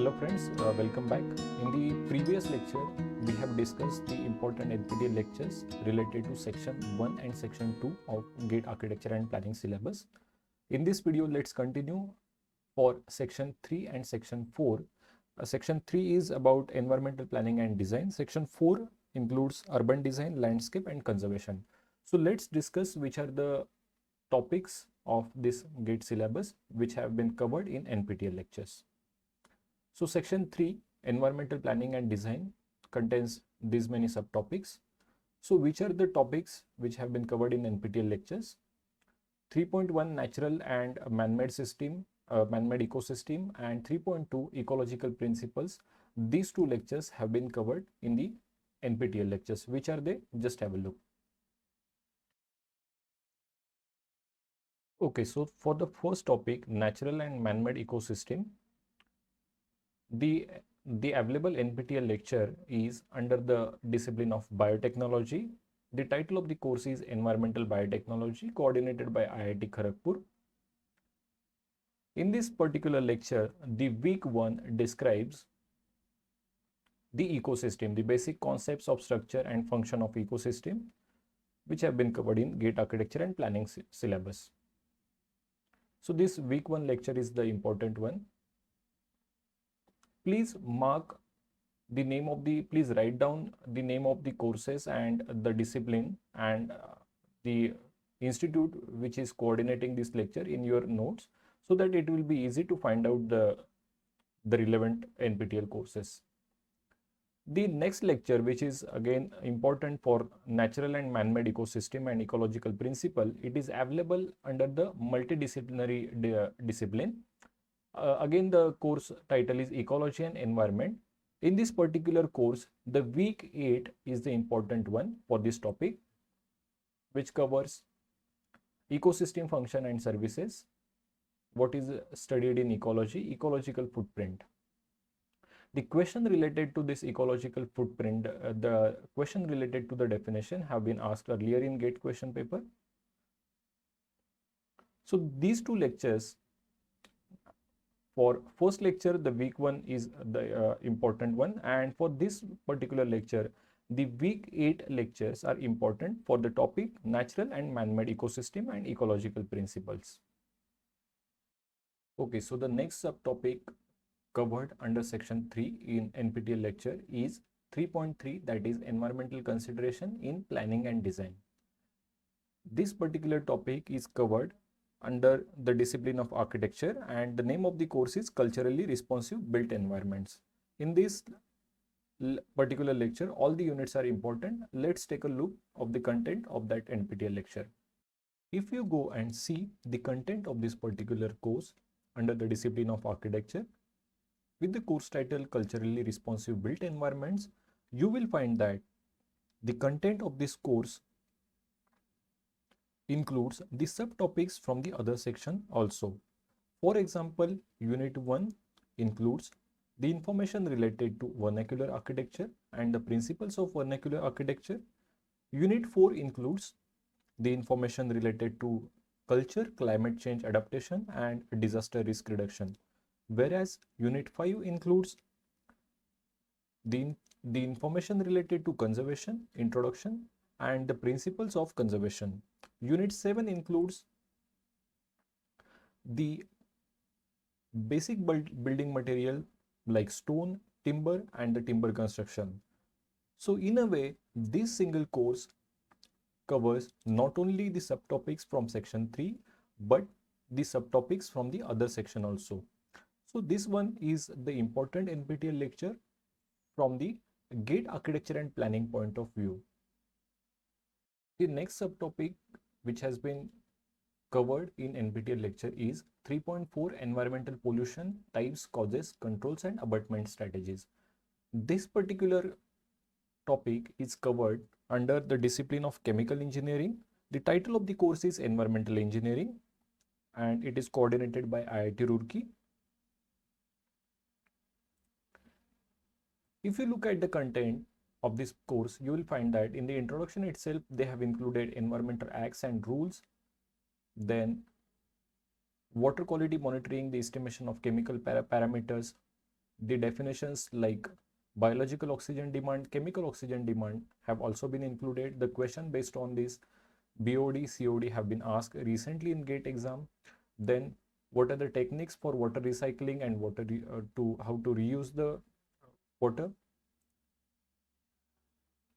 Hello friends, welcome back. In the previous lecture, we have discussed the important NPTEL lectures related to section 1 and section 2 of GATE Architecture and Planning syllabus. In this video, let's continue for section 3 and section 4. Section 3 is about environmental planning and design. Section 4 includes urban design, landscape and conservation. So let's discuss which are the topics of this GATE syllabus which have been covered in NPTEL lectures. So section 3, environmental planning and design, contains these many subtopics. So which are the topics which have been covered in NPTEL lectures? 3.1 natural and man-made system, man-made ecosystem, and 3.2 ecological principles. These two lectures have been covered in the NPTEL lectures. Which are they? Just have a look. Okay, so for the first topic, natural and man-made ecosystem, the available NPTEL lecture is under the discipline of biotechnology. The title of the course is Environmental Biotechnology, coordinated by IIT Kharagpur. In this particular lecture, the week 1 describes the ecosystem, the basic concepts of structure and function of ecosystem, which have been covered in GATE Architecture and Planning syllabus. So this week 1 lecture is the important one. Please please write down the name of the courses and the discipline and the institute which is coordinating this lecture in your notes, so that it will be easy to find out the relevant NPTEL courses. The next lecture, which is again important for natural and man-made ecosystem and ecological principle, it is available under the multidisciplinary discipline. Again, the course title is Ecology and Environment. In this particular course, the week 8 is the important one for this topic, which covers ecosystem function and services, what is studied in ecology, ecological footprint. The question related to this ecological footprint, the question related to the definition have been asked earlier in GATE question paper. So these two lectures, for first lecture, the week 1 is the important one, and for this particular lecture, the week 8 lectures are important for the topic natural and man-made ecosystem and ecological principles. Okay, so the next subtopic covered under section 3 in NPTEL lecture is 3.3, that is environmental consideration in planning and design. This particular topic is covered under the discipline of architecture, and the name of the course is Culturally Responsive Built Environments. In this particular lecture, all the units are important. Let's take a look of the content of that NPTEL lecture. If you go and see the content of this particular course under the discipline of architecture, with the course title Culturally Responsive Built Environments, you will find that the content of this course includes the subtopics from the other section also. For example, Unit 1 includes the information related to vernacular architecture and the principles of vernacular architecture. Unit 4 includes the information related to culture, climate change adaptation and disaster risk reduction. Whereas Unit 5 includes the information related to conservation, introduction and the principles of conservation. Unit 7 includes the basic building material like stone, timber and the timber construction. So in a way, this single course covers not only the subtopics from section 3 but the subtopics from the other section also. So this one is the important NPTEL lecture from the GATE Architecture and Planning point of view. The next subtopic which has been covered in NPTEL lecture is 3.4 environmental pollution types, causes, controls and abatement strategies. This particular topic is covered under the discipline of chemical engineering. The title of the course is Environmental Engineering and it is coordinated by IIT Roorkee. If you look at the content of this course, you will find that in the introduction itself, they have included environmental acts and rules, then water quality monitoring, the estimation of chemical parameters, The definitions like biological oxygen demand, chemical oxygen demand have also been included. The question based on this BOD, COD have been asked recently in GATE exam. Then what are the techniques for water recycling and how to reuse the water?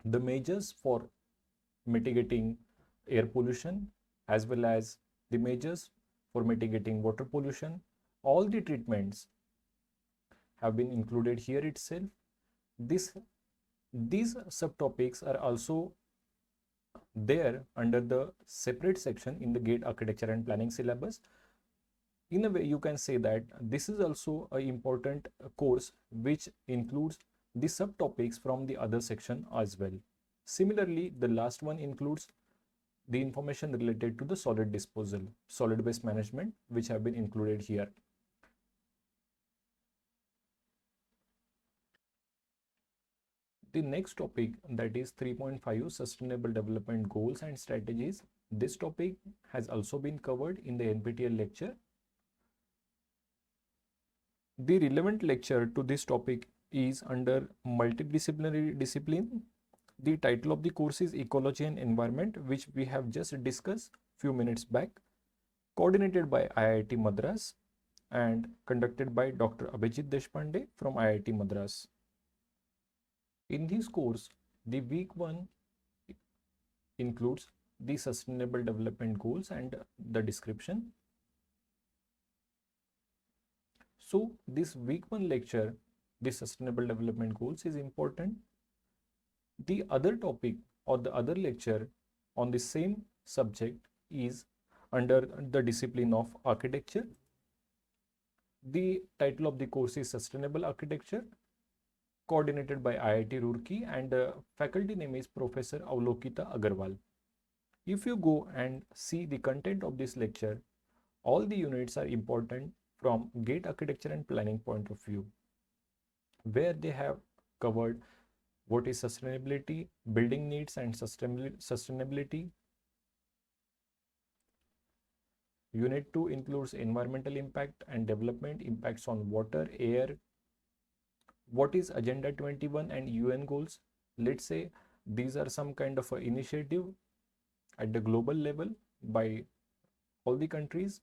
The measures for mitigating air pollution as well as the measures for mitigating water pollution. All the treatments have been included here itself. These subtopics are also there under the separate section in the GATE architecture and planning syllabus. In a way, you can say that this is also an important course which includes the subtopics from the other section as well. Similarly, the last one includes the information related to the solid disposal, solid waste management, which have been included here. The next topic, that is 3.5 Sustainable Development Goals and Strategies. This topic has also been covered in the NPTEL lecture. The relevant lecture to this topic is under multidisciplinary discipline. The title of the course is Ecology and Environment, which we have just discussed few minutes back, coordinated by IIT Madras and conducted by Dr. Abhijit Deshpande from IIT Madras. In this course, the week 1 includes the Sustainable Development Goals and the description. So this week 1 lecture, the Sustainable Development Goals, is important. The other topic or the other lecture on the same subject is under the discipline of architecture. The title of the course is Sustainable Architecture, coordinated by IIT Roorkee, and the faculty name is Professor Avalokita Agarwal. If you go and see the content of this lecture, all the units are important from GATE architecture and planning point of view, where they have covered what is sustainability, building needs and sustainability. Unit 2 includes environmental impact and development, impacts on water, air. What is Agenda 21 and UN goals? Let's say these are some kind of an initiative at the global level by all the countries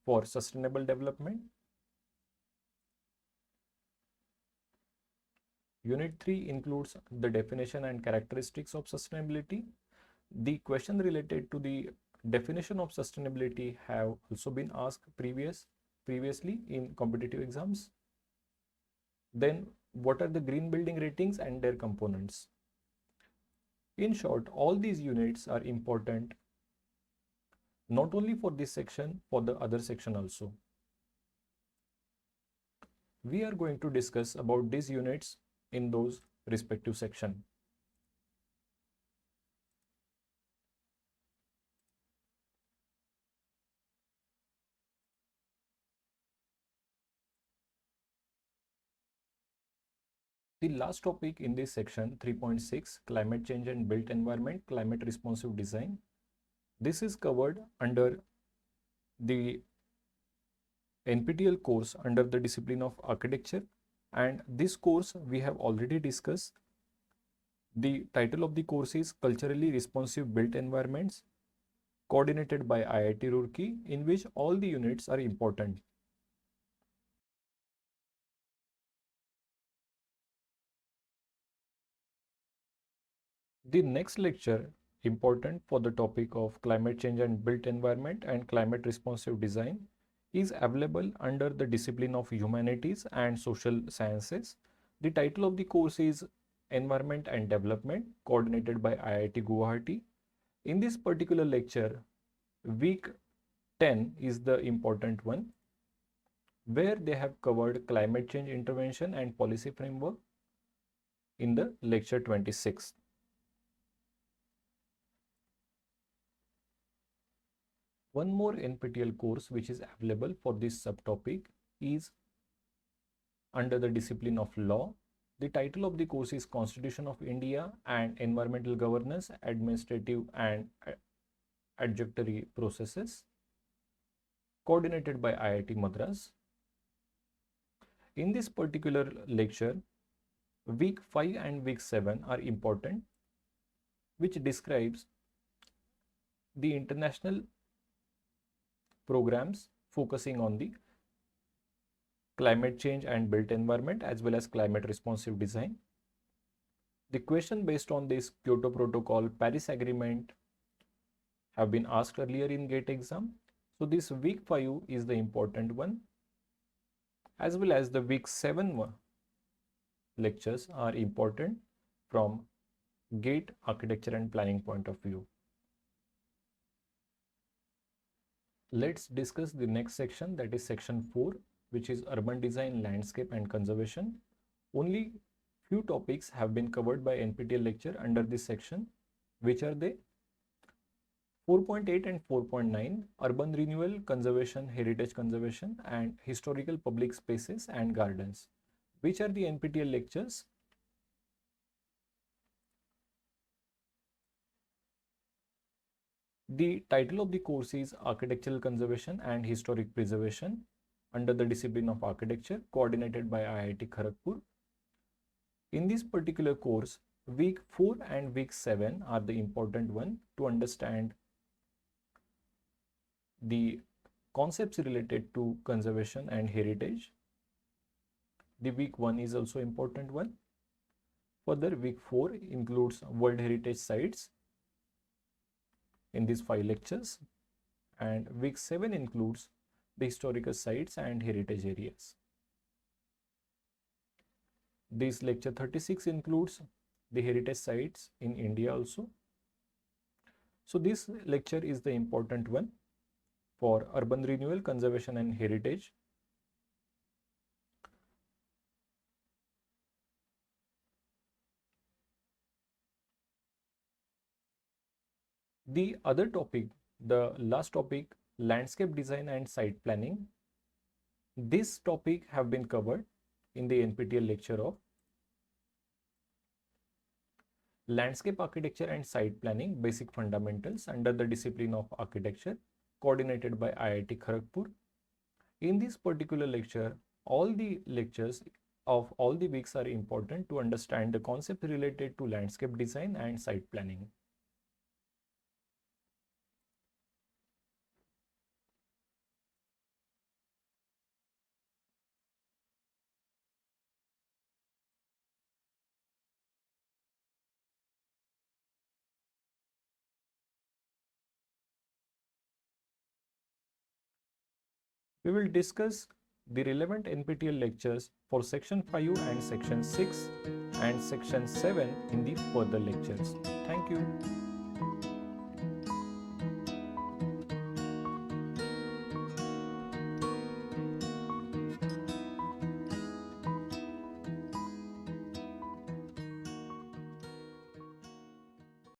for sustainable development. Unit 3 includes the definition and characteristics of sustainability. The question related to the definition of sustainability have also been asked previously in competitive exams. Then what are the green building ratings and their components? In short, all these units are important not only for this section, for the other section also. We are going to discuss about these units in those respective section. The last topic in this section, 3.6, Climate Change and Built Environment, Climate Responsive Design. This is covered under the NPTEL course under the discipline of architecture, and this course we have already discussed. The title of the course is Culturally Responsive Built Environments, coordinated by IIT Roorkee, in which all the units are important. The next lecture, important for the topic of climate change and built environment and climate responsive design, is available under the discipline of humanities and social sciences. The title of the course is Environment and Development, coordinated by IIT Guwahati. In this particular lecture, week 10 is the important one, where they have covered climate change intervention and policy framework in the lecture 26. One more NPTEL course which is available for this subtopic is under the discipline of law. The title of the course is Constitution of India and Environmental Governance, Administrative and Adjudicatory Processes, coordinated by IIT Madras. In this particular lecture, week 5 and week 7 are important, which describes the international programs focusing on the climate change and built environment as well as climate responsive design. The question based on this Kyoto Protocol, Paris Agreement have been asked earlier in GATE exam. So this week 5 is the important one, as well as the week 7 lectures are important from GATE architecture and planning point of view. Let's discuss the next section, that is section 4, which is urban design, landscape and conservation. Only few topics have been covered by NPTEL lecture under this section, which are they? 4.8 and 4.9, urban renewal, conservation, heritage conservation and historical public spaces and gardens. Which are the NPTEL lectures? The title of the course is Architectural Conservation and Historic Preservation under the discipline of architecture, coordinated by IIT Kharagpur. In this particular course, week 4 and week 7 are the important one to understand the concepts related to conservation and heritage. The week 1 is also important one. Further, week 4 includes World Heritage Sites in these 5 lectures, and week 7 includes the historical sites and heritage areas. This lecture 36 includes the heritage sites in India also. So this lecture is the important one for urban renewal, conservation and heritage. The other topic, the last topic, landscape design and site planning. This topic have been covered in the NPTEL lecture of landscape architecture and site planning, basic fundamentals under the discipline of architecture, coordinated by IIT Kharagpur. In this particular lecture, all the lectures of all the weeks are important to understand the concept related to landscape design and site planning. We will discuss the relevant NPTEL lectures for section 5 and section 6 and section 7 in the further lectures. Thank you.